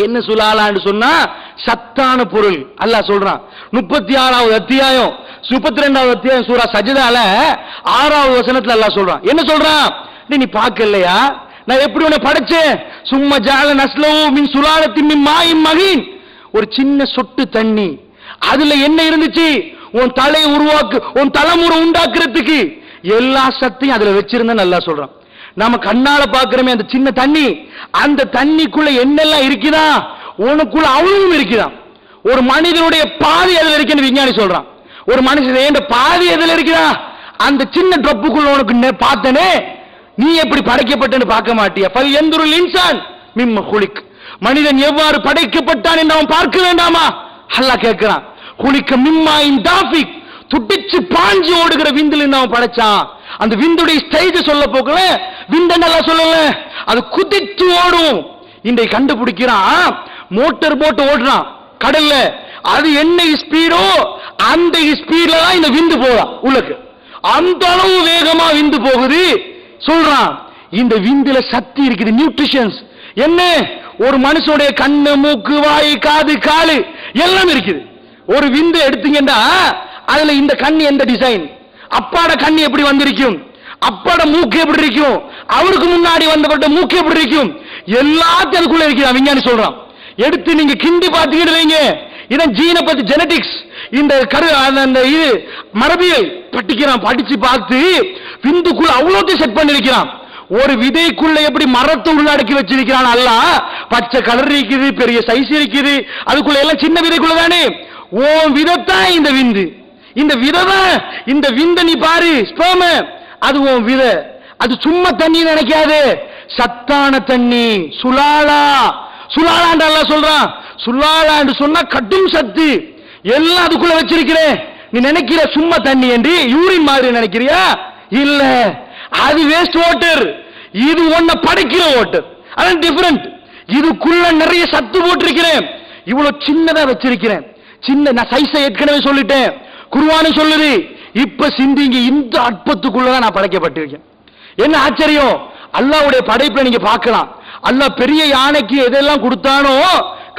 என்ன சுலாலான்னு சொன்னா சத்தான பொருள். அல்லாஹ் சொல்றான் 36வது அத்தியாயம் 32வது அத்தியாயம் சூரா சஜ்தால 6வது வசனத்துல அல்லாஹ் சொல்றான். என்ன சொல்றான்? நீ பார்க்கலையா நான் எப்படி உன்னை படைச்சேன்? சும்மா ஜஅல நஸ்லஹு மின் சுலாலத்தின் மின் மாயின் மஹீன். ஒரு சின்ன சொட்டு தண்ணி, அதுல என்ன இருந்துச்சு? உன் தலையை உன் தலைமுறை உண்டாக்குறதுக்கு எல்லா சத்தையும் அதுல வச்சிருந்தேன்னு அல்லாஹ் சொல்றான். நாம கண்ணால பாக்குறமே அந்த சின்ன தண்ணி, அந்த தண்ணிக்குள்ள என்னெல்லாம் இருக்குதா? உனக்குள்ள அவ்வளவும் இருக்குதான். ஒரு மனிதனுடைய பாதி அதுல இருக்குன்னு விஞ்ஞானி சொல்றான். ஒரு மனுஷன் பாதி எதுல இருக்குதா? அந்த சின்ன ட்ரப்புக்குள்ள உனக்கு பார்த்தனே, நீ எப்படி படைக்கப்பட்டன்னு பார்க்க மாட்டியா? பல் எந்துருல் இன்சான் மிம்ம குலிக். மனிதன் எவ்வாறு படைக்கப்பட்டான் என்று அவன் பார்க்க வேண்டாமா? அல்லாஹ் கேட்கிறான். குலிக்க மிம்மாயின் தாஃபிக், துடிச்சு பாஞ்சு ஓடுகிற விந்துல அவன் படைச்சான். அந்த விந்துடைய ஸ்டேஜ் சொல்ல போகல, விந்த நல்லா சொல்லல, அது குதிச்சு ஓடும். இன்றை கண்டுபிடிக்கிறான், மோட்டார் போட்டு ஓடுறான் கடல்ல, அது என்ன ஸ்பீடோ அந்த ஸ்பீட்ல தான் இந்த விந்து போறான் உள்ளக்கு. அந்த அளவு வேகமா விந்து போகுது சொல்றான். இந்த விந்துல சக்தி இருக்குது, நியூட்ரிஷன்ஸ். என்ன? ஒரு மனுஷனுடைய கண்ணு, மூக்கு, வாய், காது, காலு எல்லாம் இருக்குது. ஒரு விந்து எடுத்தீங்கன்னா அதுல இந்த கண் எந்த டிசைன், அப்பாட கண் எப்படி வந்திருக்கும், அப்பாட மூக்கு எப்படி இருக்கும், அவருக்கு முன்னாடி வந்தவர்கிட்ட மூக்கு எப்படி இருக்கும், எல்லாத்தையும் அதுக்குள்ள இருக்கிறான் விஞ்ஞானி சொல்றான். எடுத்து நீங்க கிண்டி பார்த்துக்கிட்டு வைங்க. இதான் ஜீனை பத்தி ஜெனடிக்ஸ், இந்த இது மரபியல் படிக்கிறான். படிச்சு பார்த்து விந்துக்குள்ள அவ்வளோத்தையும் செட் பண்ணிருக்கிறான். ஒரு விதைக்குள்ள எப்படி மரத்தை உள்ளடக்கி வச்சிருக்கிறான் அல்லாஹ். பச்சை கலர் இருக்குது, பெரிய சைஸ் இருக்குது, அதுக்குள்ள எல்லாம் சின்ன விதைக்குள்ள தானே. ஓ விதைத்தான் இந்த விந்து. இந்த விதைதான் இந்த விந்த நீ பாரு, ஸ்பெர்ம், அது உன் விதை. அது சும்மா தண்ணி நினைக்காது, சத்தான தண்ணி. சுலாலா, சுலாலான்னு அல்லாஹ் சொல்றான். சுலாலான்னு சொன்னா கடும் சத்து எல்லாம் அதுக்குள்ள வச்சிருக்கிறேன். நீ நினைக்கிற சும்மா தண்ணி என்று யூரின் மாதிரி நினைக்கிறியா? இல்ல, அது வேஸ்ட் வாட்டர். இது ஒன்ன படைக்கிற வாட்டர், அதான் டிஃபரண்ட். இதுக்குள்ள நிறைய சத்து போட்டிருக்கிறேன். இவ்வளவு சின்னதா வச்சிருக்கிறேன். சின்ன நான் சைஸை ஏற்கனவே சொல்லிட்டேன், குர்ஆன் சொல்லுது. இப்ப சிந்திங்க, இந்த அற்பத்துக்குள்ளதான் நான் படைக்கப்பட்டிருக்கேன். என்ன ஆச்சரியம்! அல்லாஹ்வுடைய படைப்புல நீங்க பார்க்கலாம். அல்லாஹ் பெரிய யானைக்கு எதெல்லாம் கொடுத்தானோ,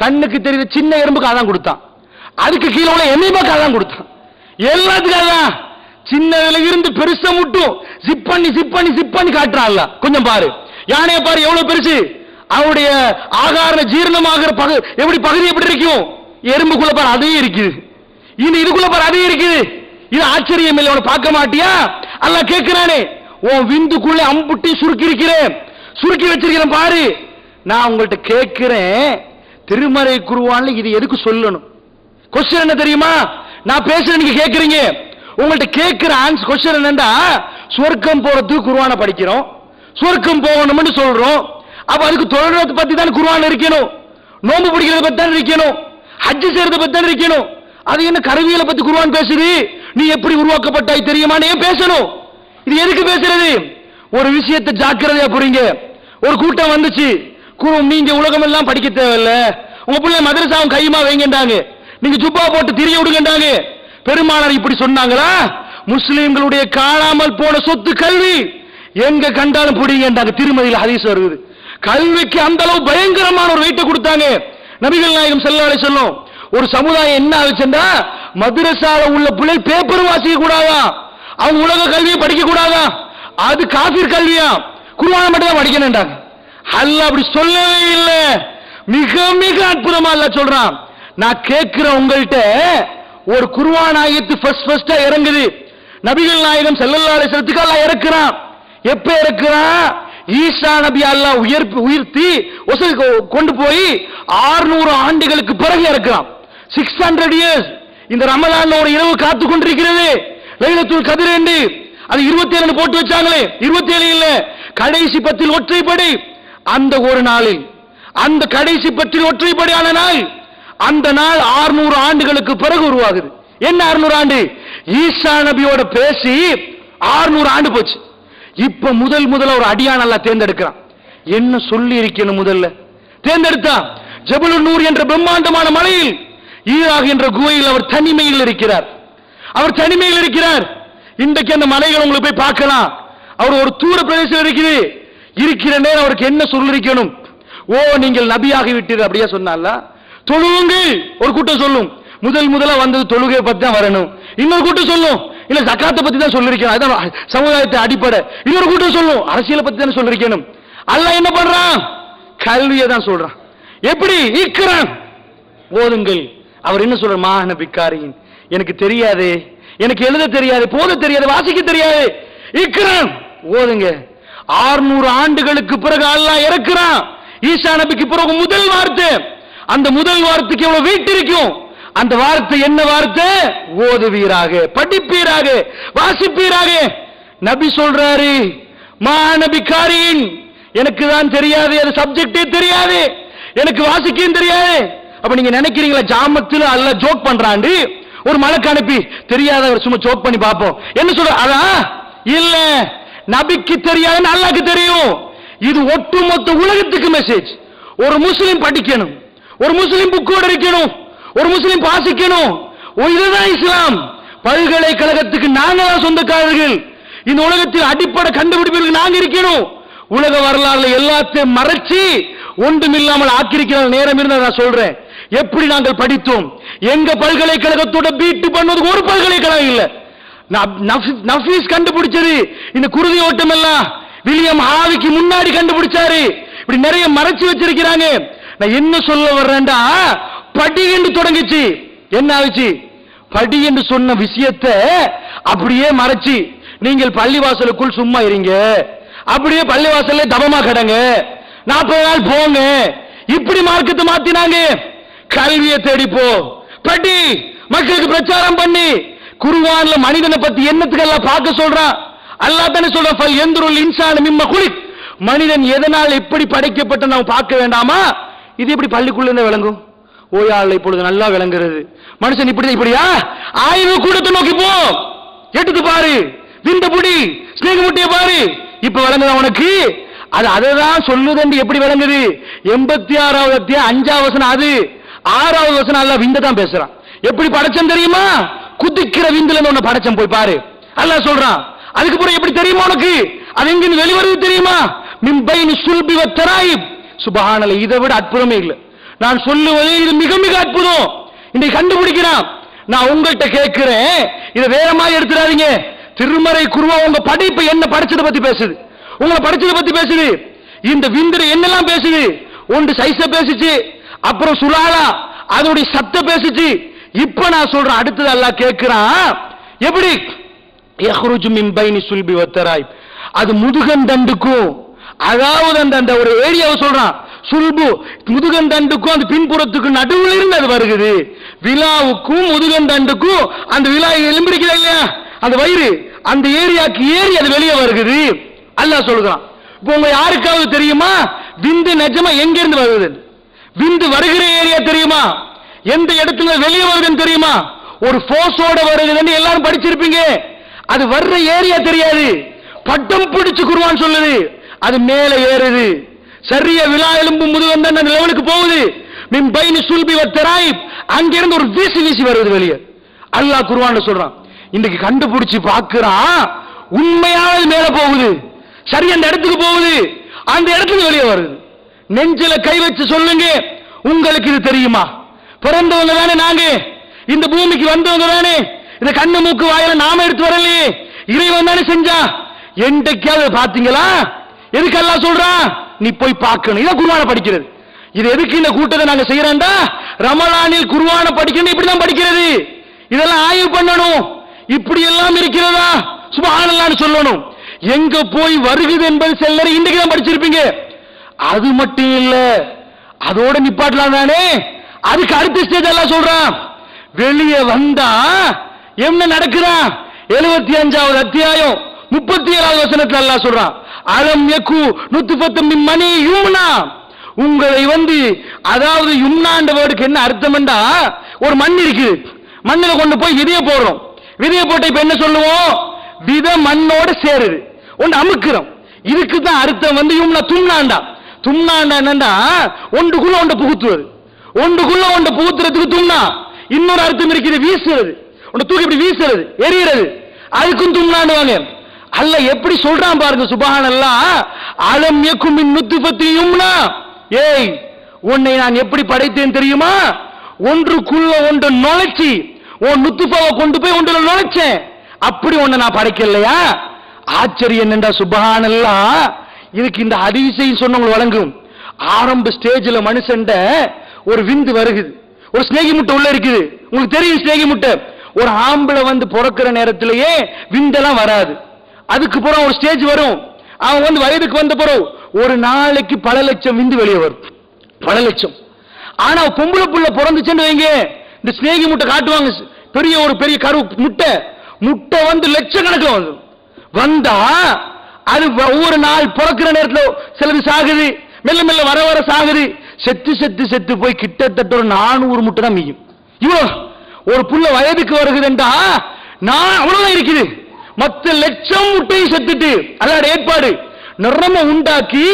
கண்ணுக்கு தெரியுற சின்ன எறும்புக்கு அதான் கொடுத்தான். அதுக்கு கீழே உள்ள எமீபாக்கு அதான் கொடுத்தான். எல்லாத்துக்கும் அதான். சின்னதுல இருந்து பெருசா முட்டும் ஜிப் பண்ணி ஜிப் பண்ணி ஜிப் பண்ணி காட்டுறான்ல. கொஞ்சம் பாரு, யானையை பாரு எவ்வளவு பெருசு. அவருடைய ஆகார ஜீரணமாகிற எப்படி பகுதி எப்படி இருக்கும், எறும்புக்குள்ள பாரு அதே இருக்குது, இதுக்குள்ள பாரு அதே இருக்குது. இது ஆச்சரியம் இல்லை? பார்க்க மாட்டியா? அல்லாஹ் கேட்கிறானே, உன் விந்துக்குள்ள அம்புட்டி சுருக்கி இருக்கிறேன், சுருக்கி வச்சிருக்கிறேன் பாரு. நான் உங்கள்கிட்ட கேட்கிறேன், திருமறை குர்ஆன்ல இது எதுக்கு சொல்லணும்? கொஸ்டின் என்ன தெரியுமா? நான் பேசுறேன், நீங்க கேட்கறீங்க. உங்கள்கிட்ட கேட்கிற ஆன்சர் கொஸ்டின் என்னன்னா, சொர்க்கம் போறதுக்கு குர்ஆனை படிக்கிறோம், சொர்க்கம் போகணும்னு சொல்றோம். அப்ப அதுக்கு தொழுறத பத்தி தான் குர்ஆன் இருக்கணும், நோன்பு பிடிக்கிறத பத்தி தான் இருக்கணும், ஹஜ் செய்யறத பத்தி தான் இருக்கணும். அது என்ன கருவியலை பத்தி குர்ஆன் பேசுது? நீ எப்படி உருவாக்கப்பட்டாய் தெரியுமா? நீ பேசணும். இது எதுக்கு பேசுறது? ஒரு விஷயத்தை ஜாக்கிரதையா புரியுங்க. ஒரு கூட்டம் வந்துச்சு, நீங்க உலகம் எல்லாம் படிக்க தேவையில்ல, உங்க பிள்ளை மதரசாவும் கையுமா வைங்கண்டாங்க, நீங்க ஜுப்பா போட்டு திரிய விடுங்கண்டாங்க. பெருமானார் இப்படி சொன்னாங்களா? முஸ்லிம்களுடைய காணாமல் போன சொத்து கல்வி, எங்க கண்டாலும் பிடிங்கண்டாங்க. திருமதியில் ஹதீஸ் வருது. கல்விக்கு அந்த அளவு பயங்கரமான ஒரு வெயிட்டை கொடுத்தாங்க நபிகள் நாயகம் ஸல்லல்லாஹு அலைஹி வஸல்லம். ஒரு சமுதாயம் என்ன ஆச்சுன்னா, மதரசால உள்ள பிள்ளை பேப்பர் வாசிக்க கூடாதா, அவங்க உலக கல்வியை படிக்க கூடாதா, அது காஃபிர் கல்வியா, குர்ஆனை மட்டும் தான் படிக்கணும்டாங்க. அல்லாஹ் அப்படி சொல்லவே இல்லை. மிக மிக அற்புதமா அல்லாஹ் சொல்றான். நான் கேட்கிற உங்கள்கிட்ட ஒரு குர்ஆன் ஆயத்து ஃபர்ஸ்டா இறங்குது. நபிகள் நாயகம் ஸல்லல்லாஹு அலைஹி வஸல்லத்துக்கு அல்லாஹ் இறக்குறான். எப்ப இறக்குறான்? ஈசா நபி அல்லாஹ் உயர்த்தி கொண்டு போய் 600 ஆண்டுகளுக்கு பிறகு இறக்குறான். 600 இயர்ஸ். இந்த ரமலான்ல ஒரு இரவு காத்து கொண்டிருக்கிறது, லைலத்துல் கத்ர் என்று. அது 27 போட்டு வச்சாங்களே, 27 இல்ல, கடைசி 10 ஒற்றைப்படை. அந்த ஒரு நாளில், அந்த கடைசி 10 ஒற்றைப்படையான நாள், அந்த நாள் 600 ஆண்டுகளுக்கு பிறகு உருவாகுது. என்ன 600 ஆண்டு? ஈசா நபியோட பேசி 600 ஆண்டு போச்சு. இப்ப முதல்ல ஒரு அடியான் அல்லாஹ் தேர்ந்தெடுக்கிறான். என்ன சொல்லி இருக்கணும்? முதல்ல தேர்ந்தெடுத்தா ஜபலுன் நூர் என்ற பிரம்மாண்டமான மலையில், ஈராக் என்ற குகையில் அவர் தனிமையில் இருக்கிறார். அவர் தனிமையில் இருக்கிறார். இன்றைக்கு அந்த மலைகள் உங்களுக்கு போய் பார்க்கலாம். அவர் ஒரு தூர பிரதேசம் இருக்கிற நேரம் அவருக்கு என்ன சொல்லிருக்கணும்? ஓ நீங்கள் நபியாகி விட்டீர்கள் அப்படியே சொன்னால. தொழுவுங்கள் ஒரு கூட்டம் சொல்லும், முதலா வந்தது தொழுகையை பத்தி தான் வரணும். இன்னொரு கூட்டம் சொல்லும், இல்ல ஜகாத்தை பத்தி தான் சொல்லிருக்கேன், அதான் சமுதாயத்தை அடிப்படை. இன்னொரு கூட்டம் சொல்லும், அரசியலை பத்தி தான் சொல்லிருக்கணும். அல்லாஹ் என்ன பண்றான்? கல்வியை தான் சொல்றான். எப்படி ஈக்கிறான்? ஓதுங்கள். அவர் என்ன சொல்ற? மான பிக்காரியின், எனக்கு தெரியாது, எனக்கு எழுத தெரியாது, போத தெரியாது, வாசிக்க தெரியாது. ஈக்கிறான், ஓதுங்க. 600 ஆண்டுகளுக்கு பிறகு அல்லாஹ் இறக்குறான். ஈசா நபிக்கு பிறகு முதல் வார்த்தை. அந்த முதல் வார்த்தைக்கு எவ்வளவு வெயிட் இருக்கும்? அந்த வார்த்தை என்ன வார்த்தை? ஓதுவீராக, படிப்பீராக, வாசிப்பீராக. நபி சொல்றாரு, மாநபிக்காரின், எனக்கு தான் தெரியாது, அது சப்ஜெக்டே தெரியாது, எனக்கு வாசிக்கவும் தெரியாது. அப்ப நீங்க நினைக்கிறீங்களா ஜாமத்துல அல்லாஹ் ஜோக் பண்றாண்டு? ஒரு மலக்கு அனுப்பி தெரியாதவர் சும்மா ஜோக் பண்ணி பார்ப்போம் என்ன சொல்ற? அதான் இல்ல, நபிக்கு தெரியாதுன்னு அல்லாஹ்க்கு தெரியும். இது ஒட்டுமொத்த உலகத்துக்கு மெசேஜ். ஒரு முஸ்லிம் படிக்கணும், ஒரு முஸ்லிம் புக்கோட இருக்கணும், ஒரு முஸ்லிம் வாசிக்கணும். இதுதான் இஸ்லாம். பல்கலைக்கழகத்துக்கு நாங்க தான் சொந்தக்காரர்கள். இந்த உலகத்தில் அடிப்படை கண்டுபிடிப்புகளுக்கு நாங்க இருக்கணும். உலக வரலாறுல எல்லாத்தையும் மறைச்சி ஒன்றுமில்லாமல் ஆக்கியிருக்கிற நேரம் இருந்தா நான் சொல்றேன். எப்படி நாங்கள் படித்தோம்? எங்க பல்கலைக்கழகத்தோட பீட்டு பண்ணுவது ஒரு பல்கலைக்கழகம் இல்ல. நஃபீஸ் கண்டுபிடிச்சது இந்த குருதி ஓட்டம் எல்லாம் வில்லியம் ஹாவிக்கு முன்னாடி கண்டுபிடிச்சாரு. இப்படி நிறைய மறைச்சு வச்சிருக்கிறாங்க. நான் என்ன சொல்ல வர்றேன்டா, படி என்று தொடங்கிச்சு, என்ன ஆச்சு? படி என்று சொன்ன விஷயத்தை அப்படியே மறைச்சு, நீங்கள் பள்ளிவாசலுக்குள் சும்மா இருங்க, அப்படியே பள்ளிவாசல்ல தபமா கடங்க, 40 நாள் போங்க, இப்படி மார்க்கத்தை மாத்தினாங்க. கல்வியை தேடிப்போ, படி, மக்களுக்கு பிரச்சாரம் பண்ணி. குர்ஆன்ல மனிதனை பத்தி என்னத்துக்கெல்லாம் பார்க்க சொல்றான்? அல்லாஹ் தானே சொல்றான், ஃபல் யன்துருல் இன்சானு மிம்ம குலிக், மனிதன் எதனால் எப்படி படைக்கப்பட்ட நாம் பார்க்க வேண்டாமா? இது எப்படி பள்ளிக்குள்ள இருந்து விளங்கும்? ஓயாள் இப்பொழுது நல்லா விளங்குறது. மனுஷன் இப்படியா? ஆய்வு கூடத்தை நோக்கி போ, எடுத்து பாரு, விந்த புடி, ஸ்நேக முட்டைய பாரு, இப்ப விளங்குதா உனக்கு? அது அததான் சொல்லுது. எப்படி விளங்குது? 86வது அத்தியாயம் 5வது வசனம், அது 6வது வசனம் அல்லாஹ் விந்த தான் பேசுறான். எப்படி படைச்சம் தெரியுமா? குதிக்கிற விந்துல ஒண்ணு படைச்சம், போய் பாரு அல்லாஹ் சொல்றான். அதுக்கப்புறம் எப்படி தெரியுமா உனக்கு? அது எங்க வெளிவருது தெரியுமா? மின் பைனி சுல்பி வத்தராயிப். சுப்ஹானல்லாஹ், இதை விட அற்புதமே இல்லை. நான் சொல்லுவது இது மிக மிக அற்புதம். இன்னைக்கு கண்டுபிடிக்கிறான். நான் உங்கள்கிட்ட கேட்கிறேன், இதை வேற மாதிரி எடுத்துடாதீங்க. திருமறை குர்ஆன் உங்க படைப்பு என்ன படைச்சதை பத்தி பேசுது, உங்களை படைச்சதை பத்தி பேசுது. இந்த விந்திர என்னெல்லாம் பேசுது? ஒன்று சைஸ பேசுச்சு, அப்புறம் சுலாலா அதோடைய சத்த பேசுச்சு. இப்ப நான் சொல்றேன், அடுத்தது அல்லாஹ் கேட்கிறான், எப்படி? யஹ்ருஜு மின் பைனி சுல்பி வத்தராயிப், அது முதுகந்தண்டுக்கும், அதாவது அந்த ஒரு ஏரியாவை சொல்றான், சுல்பு முதுகந்தண்டுக்கும் அந்த பின்புறத்துக்கு நடுவில் இருந்து அது வருகிறது. விழாவுக்கும் முதுகந்தண்டுக்கும் அந்த விழா எலும்பிருக்கிறா இல்லையா, அந்த வயிறு, அந்த ஏரியாக்கு ஏறி அது வெளியே வருகிறது. அல்லாஹ் சொல்றான். இப்போ உங்க யாருக்காவது தெரியுமா விந்து நிஜமா எங்க இருந்து வருது? விந்து வருகிற ஏரியா தெரியுமா? எந்த இடத்துல வெளியே வருதுன்னு தெரியுமா? ஒரு போர்ஸோட வருதுன்னு எல்லாரும் படிச்சிருப்பீங்க. அது வர்ற ஏரியா தெரியாது. பட்டம் பிடிச்சு குர்ஆன் சொல்லுது, அது மேல ஏறுது. சரிய விழா எலும்பு முதுகந்த அந்த லெவலுக்கு போகுது. மின் பைனி சுல்பி வத்தராயிப், அங்கிருந்து ஒரு வீசி வீசி வருது வெளியே. அல்லாஹ் குர்ஆன்ல சொல்றான். இன்னைக்கு கண்டுபிடிச்சு பார்க்கிறான், உண்மையானது மேல போகுது, சரி அந்த இடத்துக்கு போகுது, அந்த இடத்துக்கு வெளியே வருது. நெஞ்சில கை வச்சு சொல்லுங்க, உங்களுக்கு இது தெரியுமா? பிறந்தவங்க தானே நாங்க, இந்த பூமிக்கு வந்தவங்க தானே, இந்த கண்ணு மூக்கு வாயில நாம எடுத்து வரலையே, இறைவன் தானே செஞ்சா. என்றைக்காவது பாத்தீங்களா? எதுக்கு அல்லாஹ் சொல்றான்? நீ போய் பார்க்கணும். இதான் குர்ஆனை படிக்கிறது. இது எதுக்கு இந்த கூட்டத்தை நாங்க செய்யறோம்டா? ரமலானில் குர்ஆனை படிக்கணும், இப்படிதான் படிக்கிறது. இதெல்லாம் ஆய்வு பண்ணணும். இப்படி எல்லாம் இருக்கிறதா சுப்ஹானல்லாஹ்னு சொல்லணும். எங்க போய் வருகுது என்பது சிலர் இன்னைக்கு தான் படிச்சிருப்பீங்க. அது மட்டும் இல்ல, அதோட நிப்பாட்டலாம் தானே. அதுக்கு அடுத்த ஸ்டேஜ் எல்லாம் சொல்றான். வெளியே வந்தா என்ன நடக்குதா? 75வது அத்தியாயம் 37வது வசனத்துல அல்லாஹ் சொல்றான், அலம் யகு நுத்ஃபத்தும் மின் மனி யும்னா. உங்களை அதாவது யும்னான்ற வேர்டுக்கு என்ன அர்த்தம்டா, ஒரு மண் இருக்குது, மண்ணில கொண்டு போய் விதைய போடுறோம். விதைய போட்டு இப்ப என்ன சொல்லுவோம்? விதை மண்ணோட சேருது, ஒன்று அமுக்கிறோம். இதுக்கு தான் அர்த்தம் யும்னா. தும்னாண்டா, தும்னாண்டா என்னண்டா, ஒன்றுக்குள்ள ஒன்று புகுத்துவது, ஒன்றுக்குள்ள ஒன்று புகுத்துறதுக்கு தும்னா. இன்னொரு அர்த்தம் இருக்குது, வீசுறது, ஒன்று தூக்கி இப்படி வீசுறது, எரிகிறது, அதுக்கும் தும்னாண்டுவாங்க. அல்லாஹ் எப்படி சொல்றான் பாருங்க சுப்ஹானல்லாஹ். அலம் யகு மின் நுத்ஃபத்தி யும்னா, ஏய் உன்னை நான் எப்படி படைத்தேன் தெரியுமா? ஒன்றுக்குள்ள ஒன்று நுழைச்சி உன் நுத்துஃபாவை கொண்டு போய் ஒன்றுல நுழைச்சேன். அப்படி ஒண்ணு நான் படைக்கலையா? ஆச்சரியம் என்னண்டா, சுப்ஹானல்லாஹ். இதுக்கு இந்த ஹதீஸை சொன்னவங்க வழங்கும். ஆரம்ப ஸ்டேஜ்ல மனுஷன்ட ஒரு விந்து வருகுது, ஒரு ஸ்நேகி முட்டை உள்ள இருக்குது. உங்களுக்கு தெரியும் ஸ்நேகி முட்டை. ஒரு ஆம்பளை வந்து பிறக்கிற நேரத்திலேயே விந்தெல்லாம் வராது. அதுக்கு பிறகு ஒரு ஸ்டேஜ் வரும். அவன் வந்து வயதுக்கு வந்த பிறகு ஒரு நாளைக்கு பல லட்சம் விந்து வெளியே வரும், பல லட்சம். ஆனா பொம்பளை புள்ள பிறந்துச்சுன்னு வைங்க, இந்த ஸ்நேகி முட்டை காட்டுவாங்க, பெரிய கரு முட்டை முட்டை வந்து லட்சக்கணக்கில் வந்து வந்தா அது ஒவ்வொரு நாள் பிறக்கிற நேரத்தில் சிலது சாகுது, மெல்ல மெல்ல வர வர சாகுது. செத்து செத்து செத்து போய் கிட்டத்தட்ட ஒரு 400 முட்டை தான் மீயும். இவ்வளோ ஒரு புள்ள வயதுக்கு வருகுதுண்டா நான் அவ்வளவுதான் இருக்குது. மற்ற லட்சம் முட்டையும் செத்துட்டு அதோட ஏற்பாடு நிறம உண்டாக்கி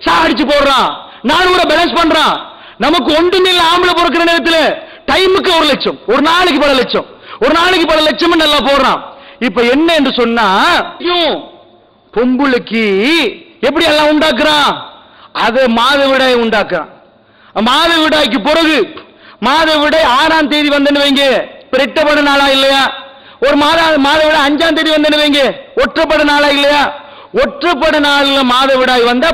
சாடிச்சு போடுறான், 400 பேலன்ஸ் பண்றான். நமக்கு ஒன்றும் இல்லை. ஆம்பளை பிறக்கிற நேரத்தில் டைமுக்கு 1 லட்சம், ஒரு நாளைக்கு பல லட்சம், ஒரு நாளைக்கு பல லட்சம் நல்லா போடுறான். இப்ப என்ன என்று சொன்னா, பொம்புளைக்கு எப்படி எல்லாம் உண்டாக்குறான்? அதை மாதவிடாய் உண்டாக்குறான். மாதவிடாய்க்கு பிறகு மாதவிடாய் 6ஆம் தேதி வந்தேன்னு வைங்க, ரெட்டப்பட நாளா இல்லையா? ஒரு மாதவிடாய் 5ஆம் தேதி வந்தேன்னு வைங்க, ஒற்றப்பட நாளா இல்லையா? ஒற்றப்பட நாள்ல மாதவிடாய் வந்தா